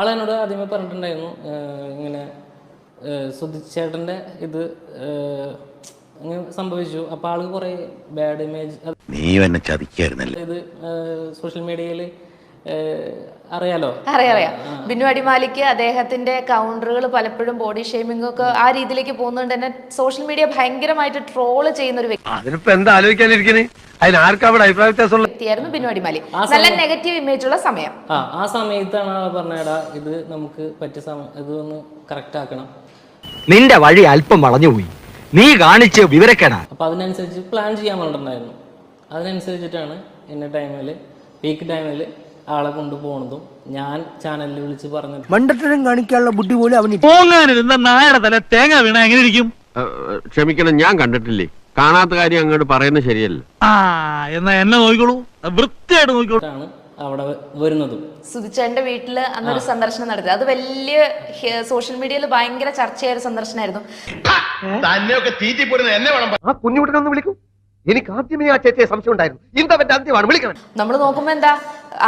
ആളെന്നോട് ആദ്യമേ പറഞ്ഞിട്ടുണ്ടായിരുന്നു ഇങ്ങനെ സുധിച്ചേട്ടൻ്റെ ഇത് അങ്ങനെ സംഭവിച്ചു. അപ്പോൾ ആൾക്ക് കുറേ ബാഡ് ഇമേജ് ഇത് സോഷ്യൽ മീഡിയയിൽ അറിയാലോ. അറിയാം. ബിനു അടിമാലിക്ക് അദ്ദേഹത്തിന്റെ കൗണ്ടറുകൾ പലപ്പോഴും ബോഡി ഷെയ്മിംഗ് ഒക്കെ ആ രീതിയിലേക്ക് പോകുന്നതുകൊണ്ട് തന്നെ സോഷ്യൽ മീഡിയ ഭയങ്കരമായിട്ട് ട്രോള് ചെയ്യുന്ന ഒരു വ്യക്തിയായിരുന്നു ബിനു അടിമാലി. നല്ല നെഗറ്റീവ് ഇമേജ് ഉള്ള സമയം. ആ സമയത്താണ് പറഞ്ഞടാ ഇത് നമുക്ക് പറ്റിയ സമയം, ഇതൊന്ന് കറക്റ്റ് ആക്കണം, നിന്റെ വഴി അല്പം വളഞ്ഞുപോയി, നീ കാണിച്ച് വിവരക്കേടാ. അപ്പൊ അതിനനുസരിച്ച് പ്ലാൻ ചെയ്യാൻ പറഞ്ഞിട്ടുണ്ടായിരുന്നു. അതിനനുസരിച്ചിട്ടാണ് എന്നെ ടൈമിൽ പീക്ക് ടൈമിൽ ആളെ കൊണ്ടുപോകുന്നതും ഞാൻ ചാനലിൽ വിളിച്ച് പറഞ്ഞത്. മണ്ടത്തരം കാണിക്കാനുള്ള ബുദ്ധി പോലും അവന് പോങ്ങാനിരുന്ന നായയുടെ തല തേങ്ങ വീണ എങ്ങനെ ഇരിക്കും? ക്ഷമിക്കണം, ഞാൻ കണ്ടിട്ടില്ലേ, കാണാത്ത കാര്യം അങ്ങോട്ട് പറയുന്നത് ശരിയല്ല. എന്നാ എന്നെ നോക്കിക്കോളൂ, വൃത്തിയായിട്ട് നോക്കിക്കോളൂ. അവിടെ വരുന്നതും സുധിച്ചേട്ടന്റെ വീട്ടില് അന്നൊരു സന്ദർശനം നടത്തി. അത് വലിയ സോഷ്യൽ മീഡിയയിൽ ഭയങ്കര ചർച്ചയായ ഒരു സന്ദർശനമായിരുന്നു. കുഞ്ഞുകുട്ടനൊന്ന് വിളിക്കും. എനിക്ക് ആദ്യമേ ആ ചേച്ചിയെ സംശയം ഉണ്ടായിരുന്നു. ഇന്തവന്റെ അന്ത്യമാണ്, വിളിക്കണം. നമ്മൾ നോക്കുമ്പോ എന്താ,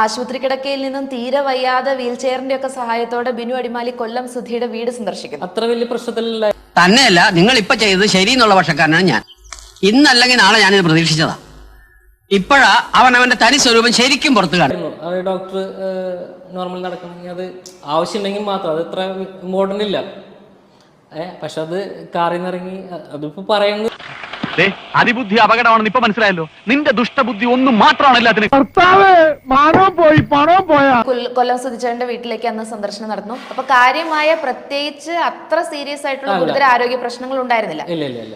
ആശുപത്രി കിടക്കയിൽ നിന്നും തീരെ വയ്യാതെ വീൽ ചെയറിന്റെ ഒക്കെ സഹായത്തോടെ ബിനു അടിമാലി കൊല്ലം സുധിയുടെ വീട് സന്ദർശിക്കുന്നു. അത്ര വലിയ പ്രശ്നത്തിലല്ല. തന്നെയല്ല, നിങ്ങൾ ഇപ്പൊ ചെയ്തത് ശരിയെന്നുള്ള പക്ഷക്കാരനാണ് ഞാൻ. ഇന്നല്ലെങ്കിൽ നാളെ ഞാനിത് പ്രതീക്ഷിച്ചതാ. ഇപ്പോഴാ അവന്റെ തനി സ്വരൂപം ശരിക്കും പുറത്തു കാണുന്നു. അത് ഡോക്ടർ നോർമൽ നടക്കണമെങ്കിൽ അത് ആവശ്യമുണ്ടെങ്കിൽ മാത്രം, അത് ഇത്ര ഇമ്പോർട്ടൻ്റ് ഇല്ല. പക്ഷെ അത് കാറിൽ നിന്ന് ഇറങ്ങി അതിപ്പോ പറയുന്നത് അതിബുദ്ധി അപകടമാണെന്ന് ഇപ്പൊ മനസ്സിലായല്ലോ. നിന്റെ ദുഷ്ടബുദ്ധി ഒന്നും മാത്രമാണ് എല്ലാത്തിനും. കൊല്ലം സുധിച്ചേട്ടന്റെ വീട്ടിലേക്ക് അന്ന് സന്ദർശനം നടന്നു. അപ്പൊ കാര്യമായ പ്രത്യേകിച്ച് അത്ര സീരിയസ് ആയിട്ടുള്ള ഗുരുതര ആരോഗ്യ പ്രശ്നങ്ങൾ ഉണ്ടായിരുന്നില്ല. ഇല്ല.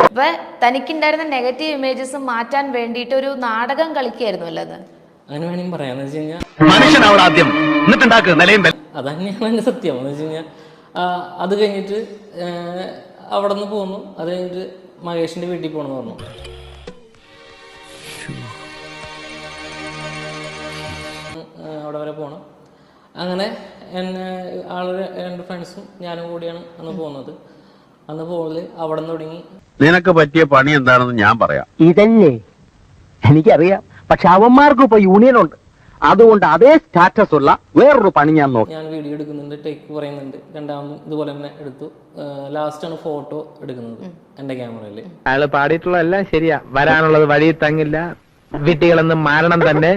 അപ്പൊ തനിക്കുണ്ടായിരുന്ന നെഗറ്റീവ് ഇമേജസ് മാറ്റാൻ വേണ്ടിയിട്ട് ഒരു നാടകം കളിക്കായിരുന്നു അല്ലേ? അത് അങ്ങനെ വേണമെങ്കിൽ പറയാന്ന് വെച്ച് കഴിഞ്ഞാൽ അതന്നെയാണ് എന്റെ സത്യം. എന്ന് വെച്ച് കഴിഞ്ഞാൽ അത് കഴിഞ്ഞിട്ട് അവിടെ നിന്ന് പോന്നു. അത് കഴിഞ്ഞിട്ട് മഹേഷിന്റെ വീട്ടിൽ പോകണമെന്ന് പറഞ്ഞു. അവിടെ വരെ പോകണം. അങ്ങനെ എന്നെ രണ്ട് ഫ്രണ്ട്സും ഞാനും കൂടിയാണ് അന്ന് പോകുന്നത്. അന്ന് പോകല് അവിടെ നിന്ന് തുടങ്ങി. നിനക്ക് പറ്റിയ പണി എന്താണെന്ന് ഞാൻ പറയാം. ഇതല്ലേ എനിക്കറിയാം. പക്ഷെ അവന്മാർക്കും ഇപ്പൊ യൂണിയൻ ഉണ്ട്. അതുകൊണ്ട് അതേ സ്റ്റാറ്റസ് ഉള്ള വേറൊരു പണി ഞാൻ നോക്കി. ഞാൻ വീഡിയോ എടുക്കുന്നുണ്ട്, ടേക്ക് പറയുന്നുണ്ട്. രണ്ടാമതും ഇതുപോലെ തന്നെ എടുത്തു. ലാസ്റ്റാണ് ഫോട്ടോ എടുക്കുന്നത് എന്റെ ക്യാമറയിൽ. അയാള് പാടിയിട്ടുള്ള എല്ലാം ശരിയാ. വരാനുള്ളത് വഴി തങ്ങില്ല, വിട്ടികളെന്ന് മാരണം തന്നെ.